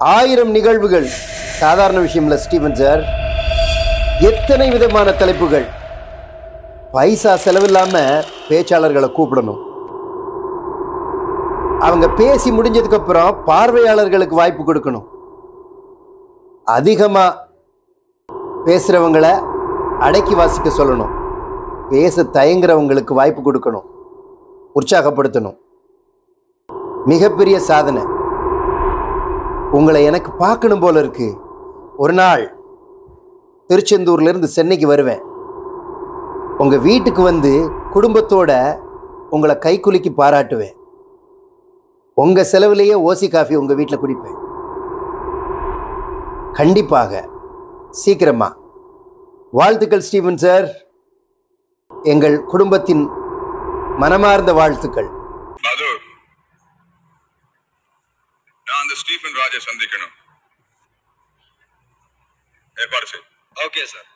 1000 நிகழ்வுகள் சாதாரண விஷயம் இல்ல ஸ்டீவன் சார். எத்தனை விதமான தலைப்புகள். பைசா செலவில்லாம பேச்சாளர்களை கூப்பிடணும். அவங்க பேசி முடிஞ்சதுக்கு அப்புறம் பார்வையாளர்களுக்கு வாய்ப்பு கொடுக்கணும். அதிகமா பேசுறவங்களை அடக்கி வாசிக்க சொல்லணும். பேச தயங்குறவங்களுக்கு வாய்ப்பு கொடுக்கணும், உற்சாகப்படுத்தணும். மிகப்பெரிய சாதனை. உங்களை எனக்கு பார்க்கணும் போல இருக்கு. ஒரு நாள் திருச்செந்தூர்ல இருந்து சென்னைக்கு வருவேன். உங்க வீட்டுக்கு வந்து குடும்பத்தோட உங்களை கைக்குலுக்கி பாராட்டுவேன். உங்க செலவுலேயே ஓசி காஃபி உங்க வீட்டில் குடிப்பேன். கண்டிப்பாக சீக்கிரமா. வாழ்த்துக்கள் ஸ்டீவன் சார். எங்கள் குடும்பத்தின் மனமார்ந்த வாழ்த்துக்கள். நான் அந்த ஸ்டீஃபன் ராஜை சந்திக்கணும். ஏற்பாடு செய். Okay sir.